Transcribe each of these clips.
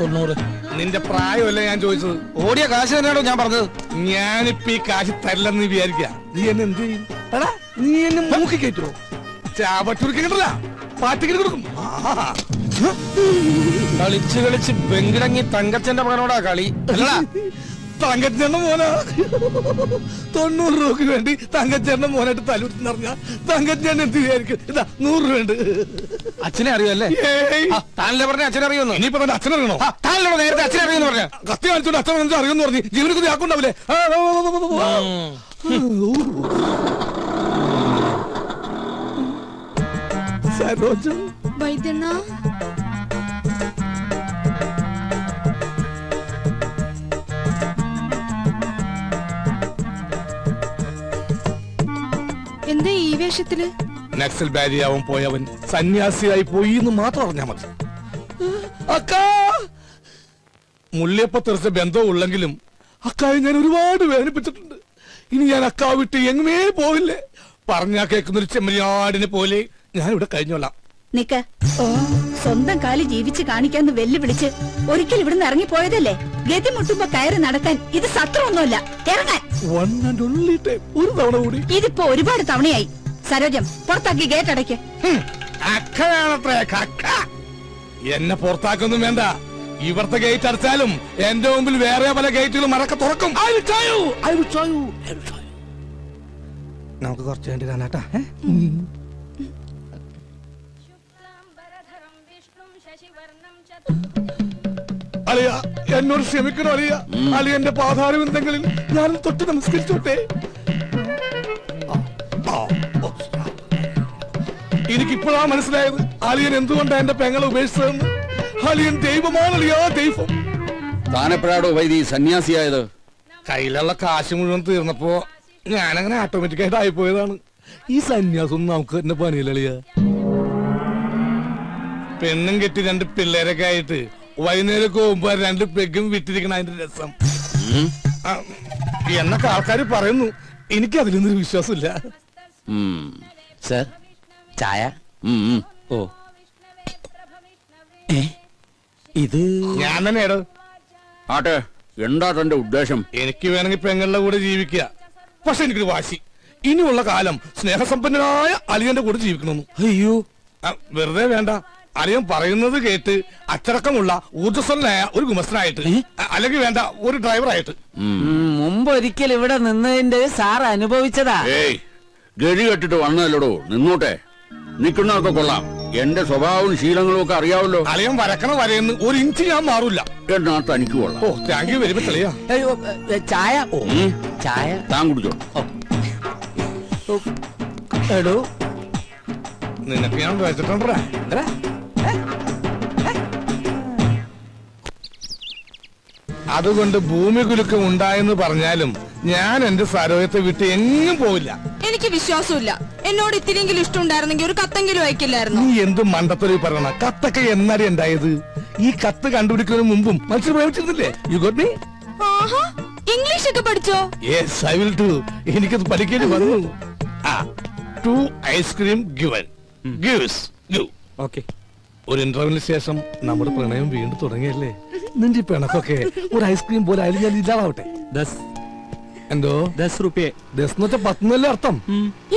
90. നിന്റെ പ്രായമല്ലേ ഞാൻ ചോദിച്ചത്? ഓടിയ കാശ് തന്നെയാണോ ഞാൻ പറഞ്ഞത്? ഞാനിപ്പ ഈ കാശ് തരില്ലെന്ന് വിചാരിക്കുക. നീ എന്നെ എന്ത് ചെയ്യും? എടാ നീ എന്നെ മൂക്കി കയറ്റുമോ? ചാവട്ടുരുക്കില്ല പാറ്റിക്കിട്ട് കൊടുക്കും. കളിച്ച് കളിച്ച് ബെങ്കിടങ്ങി തങ്കച്ചന്റെ മകനോടാ കളി. അല്ലടാ തങ്കച്ചേട്ടന്റെ മോനാ. 90 രൂപക്ക് വേണ്ടി തങ്കച്ചേട്ടന്റെ മോനായിട്ട് തലൂട്ടെന്ന് പറഞ്ഞാ തങ്കച്ചേട്ടൻ എന്ത് വിചാരിക്കും? ഇതാ 100 രൂപ ഉണ്ട്. അച്ഛനെ അറിയുമല്ലേ? താനല്ലേ പറഞ്ഞ അച്ഛനെ അറിയുന്നു. ഇനിയിപ്പോ തന്റെ അച്ഛനറിയണോ? താനല്ലോ നേരത്തെ അച്ഛനെ അറിയുന്നു പറഞ്ഞ. കത്തി കാണിച്ചോണ്ട് അച്ഛൻ അറിയുമെന്ന് പറഞ്ഞു. ജീവനൊക്കെ ആക്കുണ്ടാവില്ലേ? സരോജ വൈദ്യണ്ണ എന്താ ഈ വേഷത്തില്? നക്സൽ ബാരിയാവൻ പോയവൻ സന്യാസിയായി പോയി എന്ന് മാത്രം അറിഞ്ഞാ മതി. അക്കാ മുള്ളിയപ്പ തെറിച്ച ബന്ധവും ഉള്ളെങ്കിലും അക്കായെ ഞാൻ ഒരുപാട് വേദനിപ്പിച്ചിട്ടുണ്ട്. ഇനി ഞാൻ അക്കാ വിട്ട് എങ്ങുമേ പോവില്ലേ. പറഞ്ഞാ കേൾക്കുന്നൊരു ചെമ്മരിയാടിനെ പോലെ ഞാൻ ഇവിടെ കഴിഞ്ഞോളാം. നിക്ക, സ്വന്തം കാലി ജീവിച്ച് കാണിക്കാന്ന് വെല്ലുവിളിച്ച് ഒരിക്കൽ ഇവിടുന്ന് ഇറങ്ങിപ്പോയതല്ലേ? ഗതി മുട്ടുമ്പോ കയറി നടക്കാൻ ഇത് സത്രമൊന്നുമല്ല. ഇറങ്ങാൻ ഒരു തവണ കൂടി. ഇതിപ്പോ ഒരുപാട് തവണയായി. സരോജം പുറത്താക്കി ഗേറ്റ് അടയ്ക്ക്. അക്കയാണത്രേ കക്ക. എന്നെ പുറത്താക്കൊന്നും വേണ്ട. ഇവിടുത്തെ ഗേറ്റ് അടച്ചാലും എന്റെ മുമ്പിൽ വേറെ പല ഗേറ്റുകളും മറക്ക തുറക്കും. നമുക്ക് കുറച്ച് വേണ്ടി കാണാട്ടാ. അലിയ എന്നോട് ക്ഷമിക്കണോ അലിയ? അലിയന്റെ പാതാരവിന്ദങ്ങളിൽ ഞാൻ തൊട്ട് നമസ്കരിച്ചോട്ടെ. എനിക്കിപ്പോഴാ മനസ്സിലായത് അലിയൻ എന്തുകൊണ്ടാ എന്റെ പെങ്ങളെ ഉപേക്ഷിച്ചതെന്ന്. അലിയൻ ദൈവമാണ് അലിയ, ദൈവം. താനെപ്പോഴാടോ വൈദി സന്യാസിയായത്? കയ്യിലുള്ള കാശ് മുഴുവൻ തീർന്നപ്പോ ഞാനങ്ങനെ ഓട്ടോമാറ്റിക്കായിട്ട് ആയിപ്പോയതാണ്. ഈ സന്യാസം നമുക്ക് തന്നെ പണിയില്ലളിയ. പെണ്ണും കെട്ടി 2 പിള്ളേരൊക്കെ ആയിട്ട് വൈകുന്നേരം പോകുമ്പോ 2 പെഗും വിട്ടിരിക്കണ അതിന്റെ രസം എന്നൊക്കെ ആൾക്കാർ പറയുന്നു. എനിക്ക് അതിലൊന്നും വിശ്വാസമില്ല. സർ ചായ. ഓ ഇത് ഞാൻ തന്നെയാടോ. ആട്ടെ, എന്താ തന്റെ ഉദ്ദേശം? എനിക്ക് വേണമെങ്കിൽ പെങ്ങളുടെ കൂടെ ജീവിക്കുക. പക്ഷെ എനിക്കൊരു വാശി. ഇനിയുള്ള കാലം സ്നേഹസമ്പന്നനായ അലിയന്റെ കൂടെ ജീവിക്കണമെന്ന്. അയ്യോ, വെറുതെ വേണ്ട. അലിയൻ പറയുന്നത് കേട്ട് അച്ചടക്കമുള്ള ഊർജ്ജസ്വലനായ ഒരു ഗുമസ്തനായിട്ട്, അല്ലെങ്കിൽ വേണ്ട ഒരു ഡ്രൈവറായിട്ട്. മുമ്പ് ഒരിക്കൽ ഇവിടെ നിന്നതിന്റെ സാർ അനുഭവിച്ചതാ. ഏയ്, ഗതി കെട്ടിട്ട് വന്നതല്ലടോ. നിന്നോട്ടെ. നിൽക്കുന്നതൊക്കെ കൊള്ളാം. എന്റെ സ്വഭാവവും ശീലങ്ങളും ഒക്കെ അറിയാവല്ലോ. അലിയൻ വരക്കണ വരയെന്ന് 1 ഇഞ്ച് ഞാൻ മാറൂല. എന്നാ തനിക്ക് കൊള്ളാം. ഓ, താങ്ക് യു വെരി മച്ച് അളിയാ. ചായ. ഓ ചായ താൻ കുടിച്ചോ. എടോ, നിനക്ക് ഞാൻ വെച്ചിട്ടുണ്ടേ. അതുകൊണ്ട് ഭൂമി കുലുക്കം ഉണ്ടായെന്ന് പറഞ്ഞാലും ഞാൻ എന്റെ സരോജത്തെ വിട്ട് എങ്ങും പോവില്ല. എനിക്ക് വിശ്വാസമില്ല. എന്നോട് ഇത്തിരിയെങ്കിലും ഇഷ്ടമുണ്ടായിരുന്നെങ്കിൽ ഒരു കത്തെങ്കിലും അയക്കില്ലായിരുന്നു. നീ എന്ത് മണ്ടത്തൊരു പറയണ? കത്തൊക്കെ എന്നാടി ഉണ്ടായത്? ഈ കത്ത് കണ്ടുപിടിക്കുന്നതിന് മുമ്പും മനുഷ്യർ പ്രേമിച്ചിരുന്നില്ലേ? You got me? ഇംഗ്ലീഷ് ഒക്കെ പഠിച്ചോ? Yes, I will do. എനിക്കത് പഠിക്കേണ്ടി വന്നു. 2 ice cream given. Gives give. Okay. ഒരു ഇന്റർവ്യൂവിന് ശേഷം നമ്മുടെ പ്രണയം വീണ്ടും തുടങ്ങിയല്ലേ? നിന്റെ പിണക്കൊക്കെ ഒരു ഐസ്ക്രീം പോലെ ആയാലും ഞാൻ ഇല്ലാതാവട്ടെ. എന്തോ 10 രൂപയെ 10 എന്ന് വെച്ചാൽ 10 അർത്ഥം.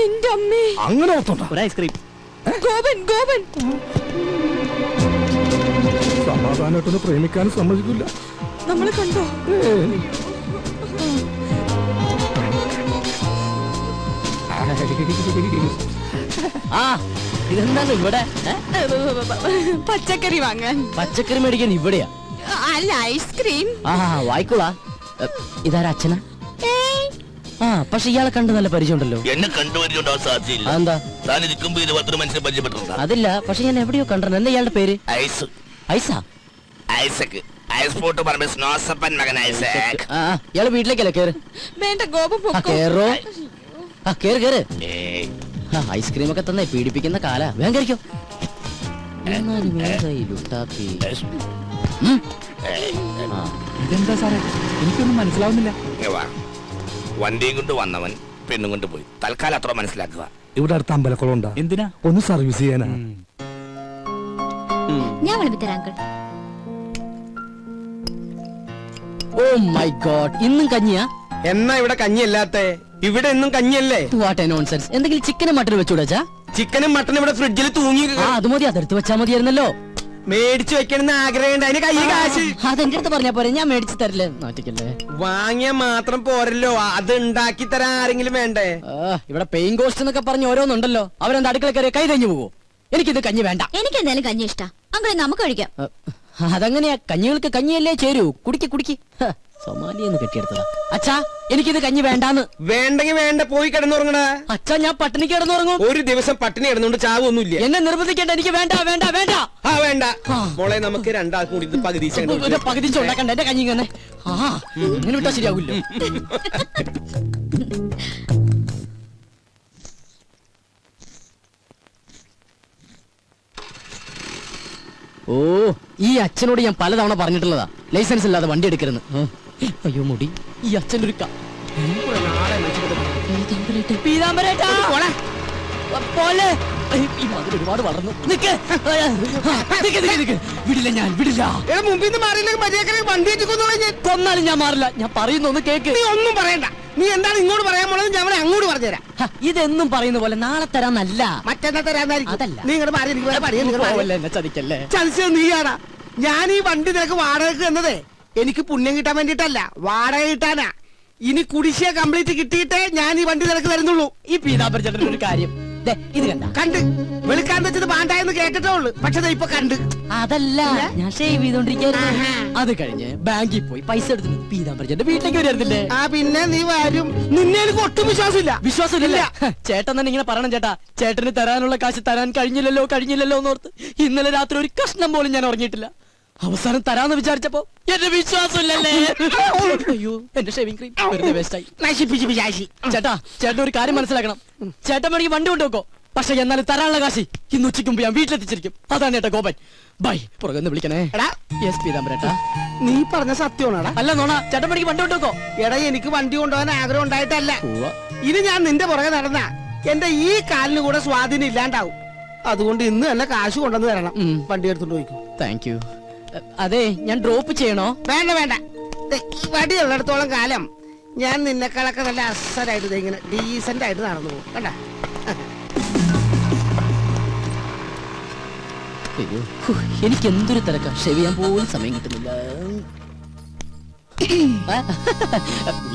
എന്റെ അമ്മേ, അങ്ങനെ അർത്ഥം. ഒരു ഐസ്ക്രീം. ഗോപൻ ഗോപൻ സമാധാനമായിട്ടൊന്ന് പ്രേമിക്കാനും സമ്മതിക്കില്ല. നമ്മളെ കണ്ടോ? ആ ഇതെന്താണ് ഇവിടെ? പച്ചക്കറി വാങ്ങാൻ. പച്ചക്കറി മേടിക്കാൻ ഇവിടെയാ? അല്ല, ഐസ്ക്രീം. ആ വായിക്കോളാ. ഇതാരാ അച്ഛനാ? ആ, പക്ഷെ ഇയാളെ കണ്ട് നല്ല പരിചയമുണ്ടല്ലോ. എന്നെ കണ്ടുപരിചയമുണ്ടാവാൻ സാധ്യതയില്ല. എന്താ? താൻ ഇരിക്കുമ്പോ 20 മനുഷ്യനെ പരിചയപ്പെട്ടിട്ടുണ്ടോ? അതില്ല, പക്ഷെ ഞാൻ എവിടെയോ കണ്ടിട്ടുണ്ട്. എന്താ ഇയാളുടെ പേര്? ഐസ്. ഐസാ? ഐസക്. ഐസ് പോട്ട് പറഞ്ഞ സ്നോസപ്പൻ മകൻ ഐസക്. ആ, ഇയാള് വീട്ടിലേക്കല്ലേ? കേറ്. വേണ്ട, ഗോപൻ പൊക്കോ. കേറോ. ആ, കേറ് കേറ്. ഏയ്, ഐസ്ക്രീം ഒക്കെ തന്നെ പീഡിപ്പിക്കുന്ന കാലാ. വേഗം കഴിക്കോ. ഇതെന്താ സാറേ? എനിക്കൊന്നും മനസ്സിലാവുന്നില്ല. വണ്ടിയും കൊണ്ട് വന്നവൻ പെണ്ണും കൊണ്ട് പോയി. തൽക്കാലം അത്ര മനസ്സിലാക്കുക. ഇവിടെ അടുത്ത അമ്പലക്കുളം ഉണ്ടാ? എന്തിനാ? ഒന്ന് സർവീസ് ചെയ്യാനാ. ഞാൻ വിളിപ്പിത്തരാം അങ്കിൾ. ഓ മൈ ഗോഡ്, ഇന്നും കഞ്ഞിയാ? എന്നാ ഇവിടെ കഞ്ഞിയല്ലാത്ത? ഇവിടെ എന്നും കഞ്ഞിയല്ലേ? What A nonsense. എന്തെങ്കിലും ചിക്കനും മട്ടനും വെച്ചുകൂടാ? ചിക്കനും മട്ടനും ഇവിടെ ഫ്രിഡ്ജിൽ തൂങ്ങി. അത് മതി, അതെടുത്ത് വെച്ചാ മതിയായിരുന്നല്ലോ. മേടിച്ചു വെക്കണമെന്ന് ആഗ്രഹമുണ്ട്. അതിന് കയ്യിൽ കാശ്. അതെന്റെ അടുത്ത് പറഞ്ഞാ പോരെ, ഞാൻ മേടിച്ചു തരില്ലേ. നാട്ടിക്കല്ലേ. വാങ്ങിയാ മാത്രം പോരല്ലോ, അത് ഉണ്ടാക്കി തരാൻ ആരെങ്കിലും വേണ്ടേ? ഇവിടെ പെയിൻ കോസ്റ്റ് എന്നൊക്കെ പറഞ്ഞ് ഓരോന്നുണ്ടല്ലോ. അവരെന്താ അടുക്കള കയറി കൈ തഞ്ഞു പോകുമോ? എനിക്കിത് കഞ്ഞി വേണ്ട. എനിക്ക് എന്തായാലും കഞ്ഞി ഇഷ്ടാ. അങ്ങനെ നമുക്ക് കഴിക്കാം. അതങ്ങനെയാ, കഞ്ഞികൾക്ക് കഞ്ഞിയല്ലേ ചേരൂ. കുടിക്ക് കുടിക്ക്. സൊമാലിയെന്ന് കെട്ടിയെടുത്തതാ. അച്ഛാ, എനിക്കിത് കഞ്ഞി വേണ്ടാന്ന്. വേണ്ടെങ്കിൽ വേണ്ട, പോയി കിടന്നുറങ്ങണ. അച്ഛാ, ഞാൻ പട്ടിണി കിടന്നുറങ്ങും. ഒരു ദിവസം പട്ടിണി കിടന്നുകൊണ്ട് ചാവൊന്നുമില്ല. എന്നെ നിർബന്ധിക്കേണ്ട. എനിക്ക് വേണ്ട വേണ്ട വേണ്ട. ആ വേണ്ട മോളെ, നമുക്ക് രണ്ടാൾക്കും കൂടി ഇത് പകുതി പകുതി ഉണ്ടാക്കണ്ട. എന്റെ കഞ്ഞി ഇങ്ങനെ ഇങ്ങനെ വിട്ടാ ശരിയാവില്ല. ഓ, ഈ അച്ഛനോട് ഞാൻ പലതവണ പറഞ്ഞിട്ടുള്ളതാ, ലൈസൻസ് ഇല്ലാതെ വണ്ടി എടുക്കരുന്ന്. അയ്യോ മുടി, ഈ അച്ഛൻ്റെ ഒരു ഒരുപാട് വളർന്നു. വിടില്ല, ഞാൻ വിടില്ല. മുമ്പിൽ നിന്ന് മാറിയില്ലെങ്കിൽ മര്യാദ വണ്ടി കൊന്നാലും ഞാൻ മാറില്ല. ഞാൻ പറയുന്നൊന്ന് കേക്ക്. നീ ഒന്നും പറയണ്ട. നീ എന്താണ് ഇങ്ങോട്ട് പറയാൻ പോണത്? ഞാൻ അങ്ങോട്ട് പറഞ്ഞുതരാം. ഇതെന്നും പറയുന്ന പോലെ നാളെ തരാന്നല്ല, മറ്റന്നാ തരാന്നായിരിക്കും. അതല്ല. നീ ഇങ്ങോട്ട് മാറി. എന്നെ ചതിക്കല്ലേ. ചതിച്ചത് നീയാടാ. ഞാൻ ഈ വണ്ടി നിനക്ക് വാടകയ്ക്ക് തന്നതേ എനിക്ക് പുണ്യം കിട്ടാൻ വേണ്ടിട്ടല്ല, വാടക കിട്ടാനാ. ഇനി കുടിശ്ശിക കംപ്ലീറ്റ് കിട്ടിയിട്ടേ ഞാൻ ഈ വണ്ടി നിനക്ക് തരുന്നുള്ളൂ. ഈ പീതാംബര ചേട്ടൻ ഒരു കാര്യം ഇത് കണ്ട് വെളുക്കാൻ വെച്ചത് പാണ്ടായെന്ന് കേട്ടിട്ടേ ഉള്ളു. പക്ഷെ ഇപ്പൊ കണ്ട്. അതല്ല, ഞാൻ ഷേവ് ചെയ്തോണ്ടിരിക്കായിരുന്നു. അത് കഴിഞ്ഞ് ബാങ്കിൽ പോയി പൈസ എടുത്തു പീതാംബര ചേട്ടൻ വീട്ടിലേക്ക് വരുന്നില്ലേ? ആ പിന്നെ നീ വരും. നിന്നെ എനിക്ക് ഒട്ടും വിശ്വാസമില്ല. വിശ്വാസമില്ല. ചേട്ടൻ തന്നെ ഇങ്ങനെ പറയണം ചേട്ടാ. ചേട്ടന് തരാനുള്ള കാശ് തരാൻ കഴിഞ്ഞില്ലല്ലോ എന്നോർത്ത് ഇന്നലെ രാത്രി ഒരു കഷ്ണം പോലും ഞാൻ ഉറങ്ങിയിട്ടില്ല. അവസാനം തരാന്ന് വിചാരിച്ചപ്പോ എന്റെ വിശ്വാസമില്ലല്ലേ. അയ്യോ, എന്റെ ഷേവിംഗ് ക്രീം വെറുതെ വേസ്റ്റായി. ചേട്ടാ, ചേട്ടൻ ഒരു കാര്യം മനസ്സിലാക്കണം. ചേട്ടൻ വേണമെങ്കിൽ വണ്ടി കൊണ്ടുവെക്കോ, പക്ഷെ എന്നാലും തരാനുള്ള കാശി ഇന്ന് ഉച്ചയ്ക്ക് മുമ്പ് ഞാൻ വീട്ടിലെത്തിച്ചിരിക്കും. അതാണ് ചേട്ടാ ഗോപൻ. ബൈ. പുറകെ വിളിക്കണേ. യെസ് പീതാംബരേട്ടാ. നീ പറഞ്ഞ സത്യമാണോടാ? അല്ല നോണ. ചേട്ടൻ വേണമെങ്കിൽ വണ്ടി കൊണ്ടുവെക്കോ. എടാ, എനിക്ക് വണ്ടി കൊണ്ടുപോകാൻ ആഗ്രഹം ഉണ്ടായിട്ടല്ല. ഇനി ഞാൻ നിന്റെ പുറകെ നടന്ന എന്റെ ഈ കാലിന് കൂടെ സ്വാധീനം ഇല്ലാണ്ടാവും. അതുകൊണ്ട് ഇന്ന് തന്നെ കാശ് കൊണ്ടുവന്ന് തരണം. വണ്ടി എടുത്തോണ്ട് പോയിക്കോ. Thank you. അതെ, ഞാൻ ഡ്രോപ്പ് ചെയ്യണോ? വേണ്ട വേണ്ട. ഈ വടി ഉള്ളിടത്തോളം കാലം ഞാൻ നിന്നെക്കാളൊക്കെ നല്ല അസലായിട്ട് ഇങ്ങനെ ഡീസന്റ് ആയിട്ട് നടന്നു പോകും. കണ്ട. അയ്യോ, എനിക്ക് എന്തൊരു തിരക്കാ. ഷേവ് ചെയ്യാൻ പോലും സമയം കിട്ടുന്നില്ല.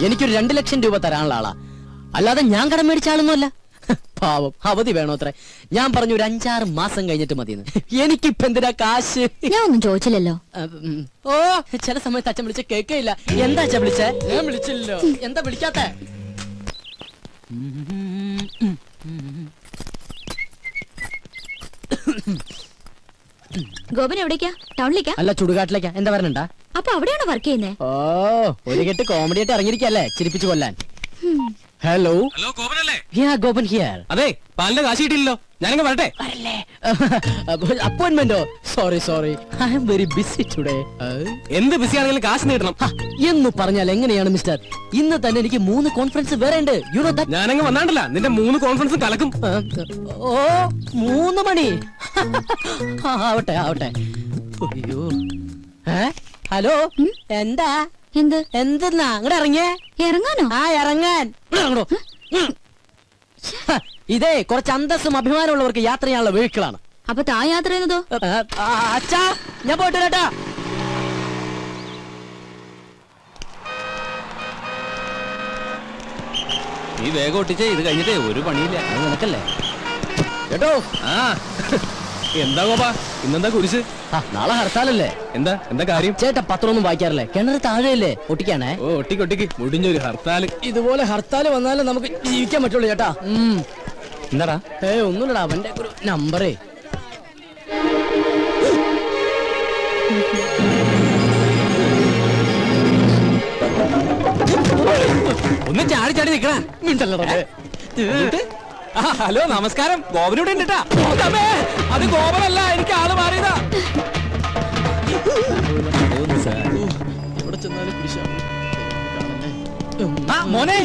എനിക്കൊരു 2 ലക്ഷം രൂപ തരാനുള്ള ആളാ, അല്ലാതെ ഞാൻ കടം മേടിച്ച ആളൊന്നുമല്ല. പാവം, അവധി വേണോ അത്ര? ഞാൻ പറഞ്ഞു ഒരു 5-6 മാസം കഴിഞ്ഞിട്ട് മതിയെന്ന്. എനിക്കിപ്പ എന്തിനാ കാശ്? ഞാൻ ഒന്നും ചോദിച്ചില്ലല്ലോ. ഓ, ചില സമയത്ത് അച്ഛൻ വിളിച്ച കേൾക്കയില്ല. എന്താ അച്ഛൻ വിളിച്ചേ? ഞാൻ വിളിച്ചില്ലല്ലോ. എന്താ വിളിക്കാത്ത? ഗോപൻ എവിടേക്കാ? ടൗണിലേക്കാ? അല്ല, ചുടുകാട്ടിലേക്കാ. എന്താ പറഞ്ഞണ്ടാ? അപ്പൊ അവിടെയാണോ വർക്ക് ചെയ്യുന്നേ? ഓ, ഒരു കെട്ട് കോമഡി ആയിട്ട് ഇറങ്ങിയിരിക്കല്ലേ, ചിരിപ്പിച്ചു കൊല്ലാൻ. ഹലോ ഗോപനല്ലേ? ഗോപൻ ഹിയർ. അതെ, പാലിന്റെ കാശ് കിട്ടിയില്ലല്ലോ. ഞാനങ്ങ് വരട്ടെ. അപ്പോയിന്റ്മെന്റോ? Sorry, I am very busy today. എന്ത് ബിസി ആണെങ്കിലും കാശ് നേടണം എന്ന് പറഞ്ഞാൽ എങ്ങനെയാണ് മിസ്റ്റർ? ഇന്ന് തന്നെ എനിക്ക് 3 കോൺഫറൻസ് വേറെ ഉണ്ട്. You know that. ഞാനങ്ങ് വന്നാണ്ടല്ല, നിന്റെ 3 കോൺഫറൻസും കലക്കും. ഓ, 3 മണി. ആവട്ടെ. അയ്യോ, ഹലോ, എന്താ? എന്തെന്നാ അങ്ങോട്ട് ഇറങ്ങിയേ? ഇറങ്ങാനോ? ഇറങ്ങാൻ. ഇതേ കുറച്ച് അന്തസ്സും അഭിമാനമുള്ളവർക്ക് യാത്ര ചെയ്യാനുള്ള വെഹിക്കിളാണ്. അപ്പൊ താ യാത്ര ചെയ്യുന്നതോ? അച്ഛാ, ഞാൻ പോയിട്ട് വരാട്ടാ. നീ വേഗം ഒട്ടിച്ചേ, ഇത് കഴിഞ്ഞിട്ടേ ഒരു പണിയില്ല. അത് നിനക്കല്ലേ കേട്ടോ. എന്താ ഗോപാ, ഇന്നെന്താ കുരിശ്? നാളെ ഹർത്താലല്ലേ? എന്താ കാര്യം? ചേട്ടാ, പത്രമൊന്നും വായിക്കാറില്ലേ? കിണറ് താഴെയല്ലേ? ഒട്ടിക്കാണേ. ഓ, ഒട്ടിക്ക് മുടിഞ്ഞൊരു ഹർത്താല്. ഇതുപോലെ ഹർത്താല് വന്നാലേ നമുക്ക് ജീവിക്കാൻ പറ്റുള്ളൂ ചേട്ടാ. എന്താടാ? ഒന്നുമില്ലടാ, അവന്റെ ഒരു നമ്പറേ. ഒന്ന് ചാടി നിക്കണ. ഹലോ, നമസ്കാരം. ഗോപനൂടെ ഉണ്ട്. അത് ഗോപനല്ല, എനിക്ക് ആള് മാറിയതാ. എവിടെ ചെന്നാലും മോനെ,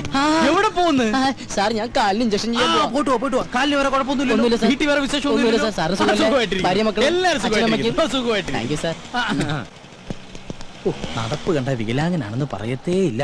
എവിടെ പോകുന്നു? സാർ, ഞാൻ കാലിന് ഇഞ്ചക്ഷൻ ചെയ്യാൻ പോട്ടോ. കാലിന് വേറെ കുഴപ്പമൊന്നുമില്ല. വീട്ടിൽ വേറെ വിശേഷമൊന്നുമില്ല. Thank you sir. എല്ലാവരും സുഖമായിട്ടിരിക്കുന്നു. സാർ, നടപ്പ് കണ്ട വികലാംഗനാണെന്ന് പറയത്തേ ഇല്ല.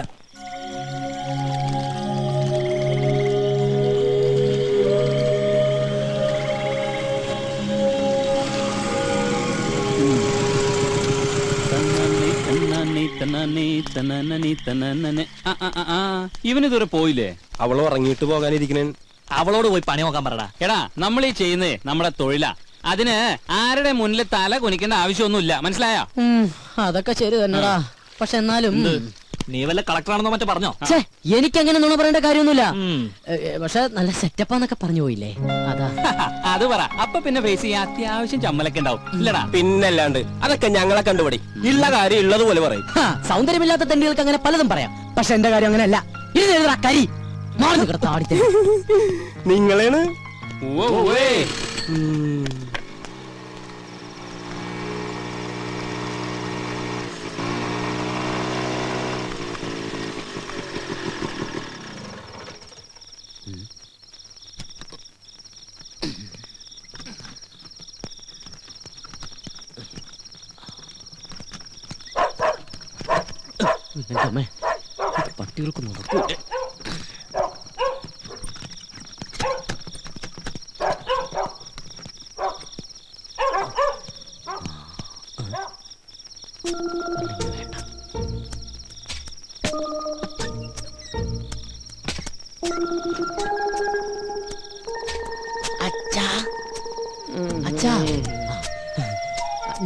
ഇവനിതുവരെ പോയില്ലേ? അവള് ഉറങ്ങിയിട്ട് പോകാനിരിക്കണേ. അവളോട് പോയി പണി നോക്കാൻ പറടാ. എടാ, നമ്മൾ ഈ ചെയ്യുന്നേ നമ്മുടെ തൊഴിലാ. അതിന് ആരുടെ മുന്നിൽ തല കുനിക്കേണ്ട ആവശ്യമൊന്നുമില്ല, മനസ്സിലായോ? അതൊക്കെ ശരി തന്നെടാ. പക്ഷെ എന്നാലും നീ വല്ല കളക്ടറാണെന്നോ മറ്റോ പറഞ്ഞോ? എനിക്കങ്ങനെ നുണ പറയേണ്ട കാര്യമൊന്നുമില്ല. പക്ഷെ നല്ല സെറ്റപ്പാന്നൊക്കെ പറഞ്ഞു പോയില്ലേ, അതാ. അത് പറ. അപ്പൊ പിന്നെ ഫേസ് ചെയ്യാൻ അത്യാവശ്യം ചമ്മലൊക്കെ ഉണ്ടാവും, ഇല്ലടാ? പിന്നല്ലാണ്ട് അതൊക്കെ ഞങ്ങളെ കണ്ടുപടി. ഉള്ള കാര്യം ഉള്ളതുപോലെ പറയും. സൗന്ദര്യമില്ലാത്ത തെണ്ടികൾക്ക് അങ്ങനെ പലതും പറയാം. പക്ഷെ എന്റെ കാര്യം അങ്ങനെയല്ല. ഇത് കരി മാറി നിങ്ങളാണ്. പട്ടികൾക്ക് നടക്കൂ. അച്ഛാ,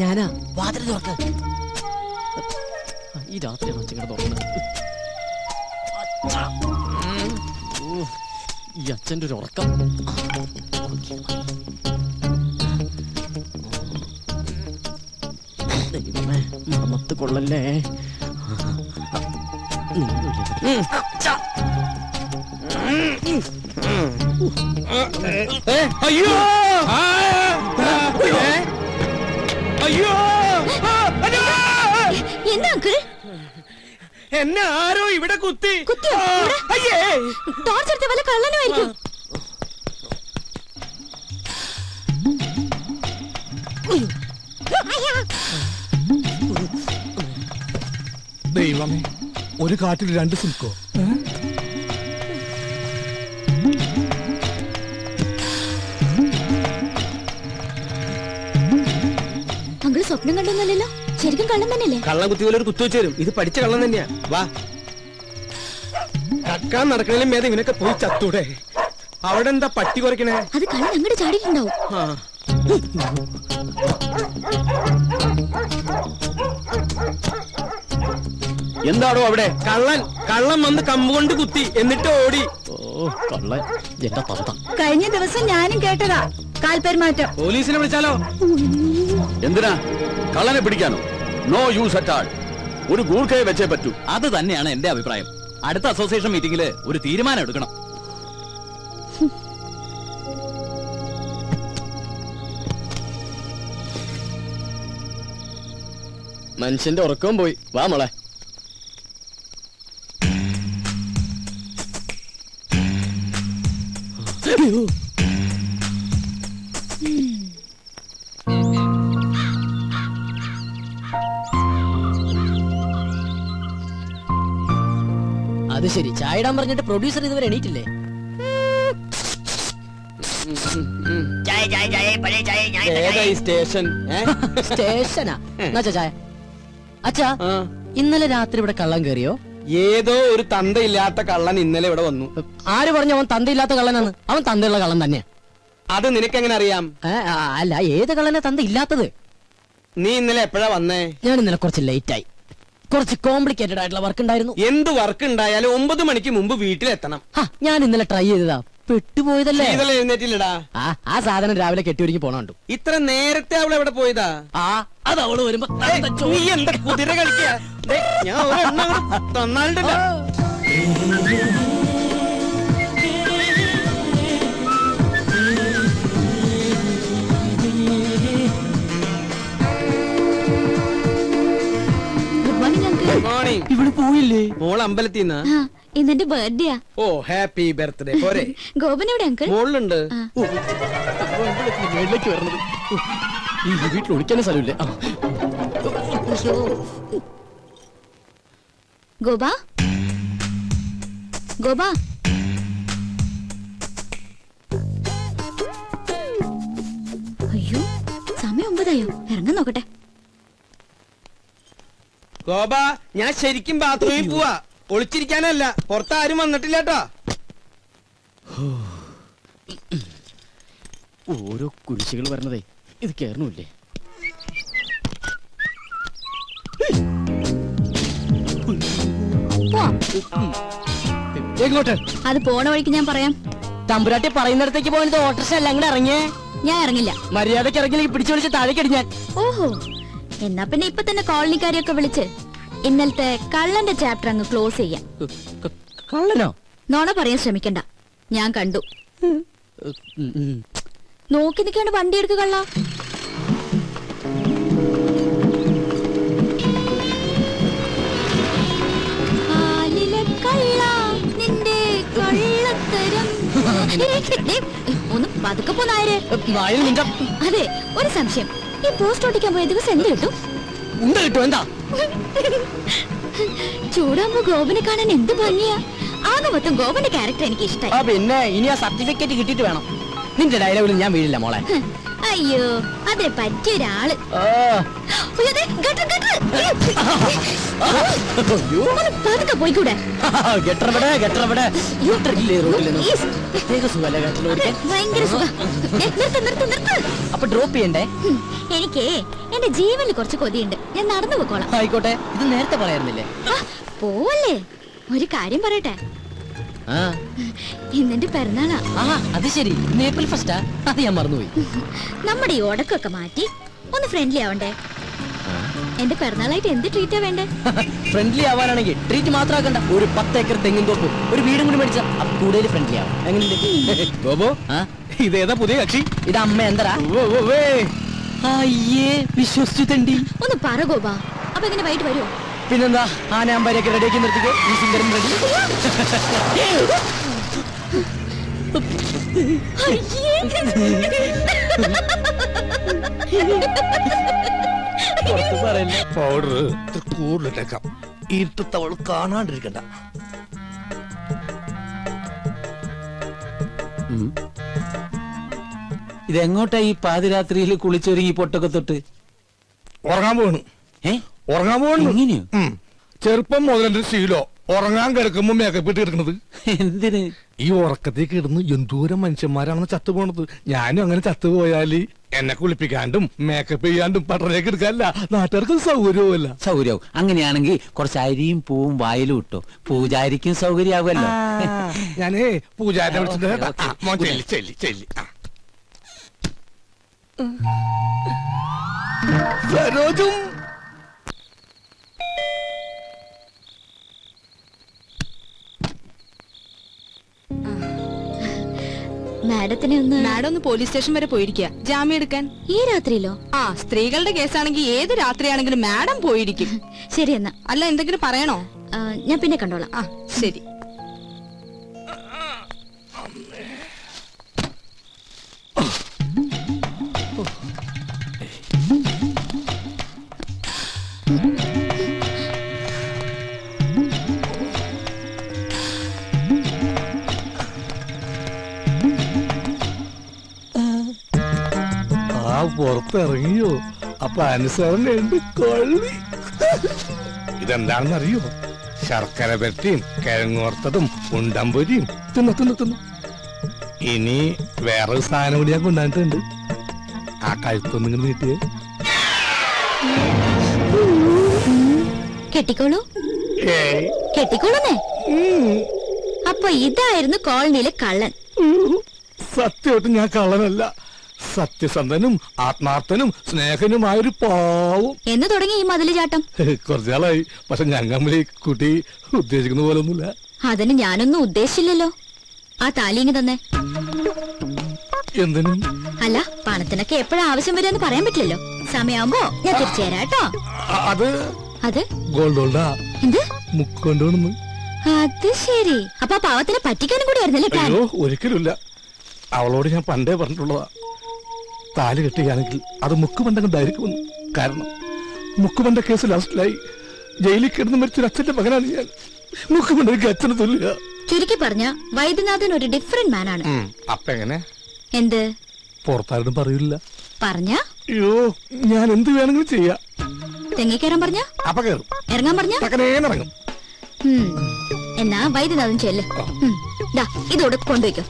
ഞാനാ. വാതിൽ തുറക്ക്. ഈ രാത്രിയാണ് അച്ഛൻ തുറക്കുന്നത്. ഈ അച്ഛൻ്റെ ഒരു ഉറക്കം. ദൈവമേ, മണത്ത് കൊള്ളല്ലേ. അയ്യോ അയ്യോ, എന്താ അങ്കിൾ? എന്നെ ആരോ ഇവിടെ കുത്തി. അയ്യേ, ടോർച്ചെടുത്ത വല്ല കള്ളനുമായിരിക്കും. ദൈവമേ, ഒരു കാട്ടിൽ രണ്ട് സിൽക്കോ? അങ്കിൾ സ്വപ്നം കണ്ടൊന്നല്ലോ, ശരിക്കും കള്ളം തന്നെയല്ലേ? കള്ളം കുത്തി പോലെ ഒരു കുത്തു വെച്ച് തരും. ഇത് പഠിച്ച കള്ളം തന്നെയാ. വാ, കക്കാൻ നടക്കണേലും മേധ ഇവനൊക്കെ പോയി ചത്തൂടെ. അവിടെ എന്താ പട്ടി കുറയ്ക്കണേ? അത് കള്ളൻ അങ്ങോട്ട് ചാടിയിട്ടുണ്ടാവും. എന്താടോ അവിടെ? കള്ളൻ വന്ന് കമ്പ് കൊണ്ട് കുത്തി, എന്നിട്ട് ഓടി. കള്ളൻ എന്റെ തന്ത. കഴിഞ്ഞ ദിവസം ഞാനും കേട്ടതാ കാൽപെരുമാറ്റം. പോലീസിനെ വിളിച്ചാലോ? എന്തിനാ? കള്ളനെ പിടിക്കാനോ? No use at all. ഒരു ഗൂർഖയെ വെച്ചേ പറ്റൂ. അത് തന്നെയാണ് എന്റെ അഭിപ്രായം. അടുത്ത അസോസിയേഷൻ മീറ്റിംഗില് ഒരു തീരുമാനം എടുക്കണം. മനുഷ്യന്റെ ഉറക്കവും പോയി. വാ മോളെ. അത് ശരി, ചായ ഇടാൻ പറഞ്ഞിട്ട് പ്രൊഡ്യൂസർ ഇതുവരെ എണീറ്റില്ലേ? സ്റ്റേഷനാ? എന്നാ ചായ. അച്ഛാ, ഇന്നലെ രാത്രി ഇവിടെ കള്ളൻ കയറിയോ? ഏതോ ഒരു തന്തയില്ലാത്ത കള്ളൻ ഇന്നലെ ഇവിടെ വന്നു. ആര് പറഞ്ഞു അവൻ തന്തയില്ലാത്ത കള്ളനാണ്? അവൻ തന്തയുള്ള കള്ളൻ തന്നെയാ. അത് നിനക്കെങ്ങനെ അറിയാം? അല്ല, ഏത് കള്ളനെ തന്ത ഇല്ലാത്തത്? നീ ഇന്നലെ എപ്പോഴാ വന്നേ? ഞാൻ ഇന്നലെ കുറച്ച് ലേറ്റ് ആയി. കുറച്ച് കോംപ്ലിക്കേറ്റഡ് ആയിട്ടുള്ള വർക്ക് ഉണ്ടായിരുന്നു. എന്ത് വർക്ക് ഉണ്ടായാലും 9 മണിക്ക് മുമ്പ് വീട്ടിലെത്തണം. ഞാൻ ഇന്നലെ ട്രൈ ചെയ്തതാ, പെട്ടുപോയതല്ലേ. എഴുന്നേറ്റില്ലടാ. ആ സാധനം രാവിലെ കെട്ടിയൊരുക്കി പോണുണ്ടു. ഇത്ര നേരത്തെ അവൾ എവിടെ പോയതാ? അത് അവള് വരുമ്പോ നീ എന്താ കുതിര കളിക്കാ? ഞാൻ തന്നാലുണ്ടല്ല. ഇവിടെ പോയില്ലേ? മോൾ അമ്പലത്തിന്നാ? ഇന്നെന്റെ ബർത്ത്ഡേയാ. ഓ, ഹാപ്പി ബർത്ത്ഡേ. പോരെ? ഗോപൻ എവിടെ അങ്കിൾ? മോളിലുണ്ട്. മേളിലേക്ക് വരണത്. ഈ വീട്ടിൽ ഒളിക്കാനും സ്ഥലമില്ലേ? ഗോപാ ഗോപാ അയ്യോ സമയം 9 ഇറങ്ങാൻ നോക്കട്ടെ. ഗോപ, ഞാൻ ശരിക്കും ബാത്റൂമിൽ പോവാ. ഒളിച്ചിരിക്കാനല്ല. പുറത്താരും വന്നിട്ടില്ല കേട്ടോ. ഓരോ കുരിശുകൾ വരണതേ ഇത് കേറണില്ലേ? എങ്ങോട്ട്? അത് പോണ വഴിക്ക് ഞാൻ പറയാം. തമ്പുരാട്ടി പറയുന്നിടത്തേക്ക് പോയത് ഓട്ടർഷ അല്ല, അങ്ങോട്ട് ഇറങ്ങിയേ. ഞാൻ ഇറങ്ങില്ല. മര്യാദക്ക് ഇറങ്ങില്ലെങ്കിൽ പിടിച്ചു വിളിച്ച് താഴേക്കടി ഞാൻ. ഓഹോ, എന്നാ പിന്നെ ഇപ്പൊ തന്നെ കോളനിക്കാരെയൊക്കെ വിളിച്ച് ഇന്നലത്തെ കള്ളന്റെ ചാപ്റ്റർ അങ്ങ് ക്ലോസ് ചെയ്യാം. കള്ളനോ? നോണ പറയാൻ ശ്രമിക്കണ്ട, ഞാൻ കണ്ടു. നോക്കി നിൽക്കാണ്ട് വണ്ടി എടുക്കുക കള്ള. ഒന്ന് പതുക്കെ പോന്നായര്. അതെ, ഒരു സംശയം. ഈ പോസ്റ്റ് ഓടിക്കാൻ പോയ ദിവസം എന്ത് കിട്ടും? എന്താ ചൂടാകുമ്പോ ഗോപനെ കാണാൻ എന്ത് ഭംഗിയാ. ആകെ മൊത്തം ഗോപന്റെ ക്യാരക്ടർ എനിക്ക് ഇഷ്ടമായി. പിന്നെ ഇനി ആ സർട്ടിഫിക്കറ്റ് കിട്ടിയിട്ട് വേണം. നിന്റെ ഡയലോഗിൽ ഞാൻ വീഴില്ല മോളെ. അയ്യോ, അതിന് പറ്റിയൊരാള്. പതുക്കെ പോയിക്കൂടെ? ഭയങ്കര സുഖം. അപ്പൊ ഡ്രോപ്പ് ചെയ്യണ്ടേ? എനിക്ക് എന്റെ ജീവനിൽ കുറച്ച് കൊതിയുണ്ട്. ഞാൻ നടന്നു പോക്കോളാം. ആയിക്കോട്ടെ, ഇത് നേരത്തെ പറയാറുന്നില്ലേ? പോവല്ലേ, ഒരു കാര്യം പറയട്ടെ. ഇന്നെന്റെ പിറന്നാളാ. അത് ശരി, ഏപ്രിൽ ഫസ്റ്റാ. അത് ഞാൻ മറന്നുപോയി. നമ്മുടെ ഈ ഉടക്കൊക്കെ മാറ്റി ഒന്ന് ഫ്രണ്ട്ലി ആവണ്ടേ? എന്റെ പിറന്നാളായിട്ട് എന്ത് ട്രീറ്റാ വേണ്ടേ? ഫ്രണ്ട്ലി ആവാനാണെങ്കിൽ ട്രീറ്റ് മാത്രമാക്കണ്ട, ഒരു 10 ഏക്കർ തെങ്ങിൻ തോപ്പ്, ഒരു വീടും കൂടി മേടിച്ച കൂടുതൽ ഫ്രണ്ട്ലി ആവും. എങ്ങനെയുണ്ട് ഗോപോ? ഇതേതാ പുതിയ കക്ഷി? ഇത് അമ്മ എന്തരാ? അയ്യേ, വിശ്വസിച്ചു തണ്ടി. ഒന്ന് പറ ഗോപാ, അപ്പൊ എങ്ങനെ വൈകിട്ട് വരുമോ? പിന്നെന്താ, ആനയാമ്പാരിയൊക്കെ റെഡിയാക്കി നിർത്തിക്കോ. ഈ സുന്ദരം റെഡി. പൗഡർ കൂടുതലിട്ടേക്കാം. ഇരുട്ടത്തവൾ കാണാണ്ടിരിക്കണ്ട. ഇതെങ്ങോട്ടാ ഈ പാതിരാത്രിയിൽ കുളിച്ചൊരുങ്ങി പൊട്ടൊക്കെ തൊട്ട്? ഉറങ്ങാൻ പോകണം. ഉറങ്ങാൻ പോകണം. ചെറുപ്പം മുതലെന്റെ ശീലോ ഉറങ്ങാൻ കിടക്കുമ്പോ മേക്കപ്പ് ഇട്ട് കിടക്കുന്നത്. എന്തിന്? ഈ ഉറക്കത്തേക്ക് ഇടുന്ന് എന്തോരം മനുഷ്യന്മാരാണെന്ന് ചത്തുപോണത്. ഞാനും അങ്ങനെ ചത്തുപോയാല് എന്നെ കുളിപ്പിക്കാണ്ടും മേക്കപ്പ് ചെയ്യാണ്ടും പട്ടണേക്ക് എടുക്കാനല്ല, നാട്ടുകാർക്ക് സൗകര്യവുമല്ല. സൗകര്യവും അങ്ങനെയാണെങ്കിൽ കുറച്ച് അരിയും പൂവും വായിലും ഇട്ടോ, പൂജാരിക്കും സൗകര്യമാകുമല്ലോ. ഞാനേ പൂജാരിനെ വിളിച്ചിട്ട് സരോജും മാഡം ഒന്ന് പോലീസ് സ്റ്റേഷൻ വരെ പോയിരിക്കുക ജാമ്യം എടുക്കാൻ. ഈ രാത്രിയിലോ? ആ, സ്ത്രീകളുടെ കേസാണെങ്കിൽ ഏത് രാത്രിയാണെങ്കിലും മാഡം പോയിരിക്കും. ശരി എന്നാ. അല്ല, എന്തെങ്കിലും പറയണോ? ഞാൻ പിന്നെ കണ്ടോളാം. ആ, ശരി. പുറത്തിറങ്ങിയോ? അപ്പൊ അനുസരണയുണ്ട് കൊള്ളി. ഇതെന്താണെന്നറിയോ? ശർക്കര പെരട്ടിയും കിഴങ്ങോർത്തതും ഉണ്ടമ്പൊരിയും തിന്നു. ഇനി വേറൊരു സാധനം കൂടി ഞാൻ കൊണ്ടുവന്നിട്ടുണ്ട്. ആ കഴുത്തൊന്നും ഇങ്ങനെ നീട്ടിയേ. കെട്ടിക്കോളൂ. കെട്ടിക്കോളൂന്നേ. അപ്പൊ ഇതായിരുന്നു കോളനിയിലെ കള്ളൻ. സത്യമായിട്ട് ഞാൻ കള്ളനല്ല, സത്യസന്ധനും ആത്മാർത്ഥനും സ്നേഹനുമായൊരു പാവം. എന്ന് തുടങ്ങി ഈ മതില് ചാട്ടം? കുറച്ചാളായി. പക്ഷെ ഞങ്ങൾ കുട്ടി ഉദ്ദേശിക്കുന്ന പോലെ ഒന്നുമില്ല. അതിന് ഞാനൊന്നും ഉദ്ദേശിച്ചില്ലല്ലോ. ആ താലിങ്ങി തന്നെ. എന്തിനു? അല്ല, പണത്തിനൊക്കെ എപ്പോഴാ ആവശ്യം വരുമെന്ന് പറയാൻ പറ്റില്ലല്ലോ. സമയമാകുമ്പോ ഞാൻ തിരിച്ചു തരാം കേട്ടോ. അത് ഗോൾഡ് ഗോൾഡാ. എന്ത് മുക്കൊണ്ടോണെന്ന്? അത് ശരി. അപ്പൊ ആ പാവത്തിനെ പറ്റിക്കാനും കൂടി ആയിരുന്നല്ലേ പ്ലാൻ? അയ്യോ, ഒരിക്കലുമില്ല. അവളോട് ഞാൻ പണ്ടേ പറഞ്ഞിട്ടുള്ളതാ, താലി കെട്ടുകയാണെങ്കിൽ അത് മുക്കുബന്ധം കൊണ്ടായിരിക്കുമെന്ന്. കാരണം മുക്കുബന്ധ കേസ് ലാസ്റ്റിലായി ജയിലിൽ കിടന്ന് മരിച്ചൊരു അച്ഛന്റെ മകനാണ് ഞാൻ. മുഖ്യമന്ത്രിക്ക് അച്ഛനെ തൊല്ലുക. ചുരുക്കി പറഞ്ഞ വൈദ്യനാഥൻ ഒരു ഡിഫറെന്റ് മാൻ ആണ്. അപ്പൊ എങ്ങനെ? എന്ത് പുറത്താരും പറയില്ല. പറഞ്ഞ അയ്യോ, ഞാൻ എന്ത് വേണമെങ്കിലും ചെയ്യാം. തെങ്ങിക്കയറാൻ പറഞ്ഞ അപ്പൊ കയറും. ഇറങ്ങാൻ പറഞ്ഞ ഇറങ്ങും. എന്നാ വൈദ്യനാഥൻ ചെല്ല്. ഇതോടെ കൊണ്ടുവയ്ക്കോ.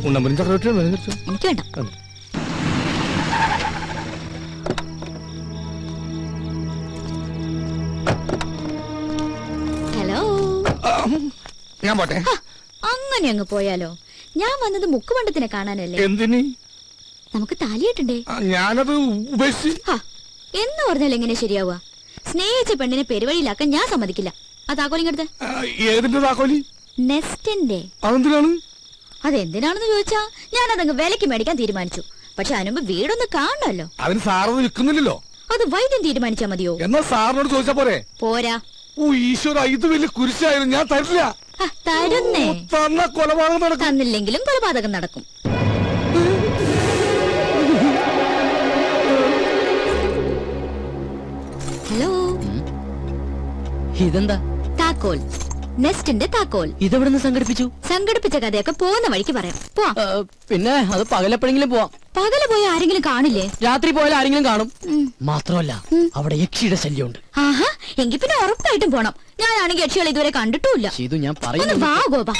ഉണ്ടമ്പനും ചക്രവർത്തിയാണ് എനിക്ക് വേണ്ട. ഹലോ, ഞാൻ പോട്ടെ. അങ്ങനെ അങ്ങ് പോയാലോ? ഞാൻ വന്നത് മുക്കുമണ്ടത്തിനെ കാണാനല്ലേ. എന്തിന്? നമുക്ക് താലിയിട്ടണ്ടേ? ഞാനത് ഉപേക്ഷിച്ച്. എന്ന് പറഞ്ഞാൽ എങ്ങനെ ശരിയാവുക? സ്നേഹിച്ച പെണ്ണിനെ പെരുവഴിയിലാക്കാൻ ഞാൻ സമ്മതിക്കില്ല. ആ താക്കോലിങ്ങടുത്ത്. ഏതിന്റെ താക്കോലി? നെസ്റ്റിന്റെ. അതെന്തിനാണ്? അതെന്തിനാണെന്ന് ചോദിച്ചാ ഞാൻ അതങ്ങ് വിലക്ക് മേടിക്കാൻ തീരുമാനിച്ചു. പക്ഷെ അതിനുമ്പ് വീടൊന്ന് കാണണല്ലോ. അതിന് സാറത് വിൽക്കുന്നില്ലല്ലോ. അത് വൈദ്യം തീരുമാനിച്ചാ മതിയോ? എന്നാ സാറിനോട് ചോദിച്ചാ പോരെ? പോരാ. ഓ ഈശ്വര, ഇത് വലിയ കുരിശായിരുന്നു. ഞാൻ തരില്ല. തരുന്നേ. തന്ന കൊലപാതകം നടക്കും. തന്നില്ലെങ്കിലും കൊലപാതകം നടക്കും. ഹലോ, ഇതെന്താ? താക്കോൽ. നെസ്റ്റിന്റെ താക്കോൽ. ഇതെവിടുന്ന് സംഘടിപ്പിച്ചു? സംഘടിപ്പിച്ച കഥയൊക്കെ പോകുന്ന വഴിക്ക് പറയാം. പോവാം. പിന്നെ അത് പകലെപ്പോഴെങ്കിലും പോവാം. പകല് പോയ ആരെങ്കിലും കാണില്ലേ? രാത്രി പോയാൽ ആരെങ്കിലും കാണും. മാത്രമല്ല അവിടെ യക്ഷിയുടെ ശല്യമുണ്ട്. ആഹാ, എങ്കിൽ പിന്നെ ഉറപ്പായിട്ടും പോണം. ഞാനാണെങ്കിൽ യക്ഷികളെ ഇതുവരെ കണ്ടിട്ടുമില്ല. ചെയ്തു, ഞാൻ ഒന്ന് വാ ഗോപ.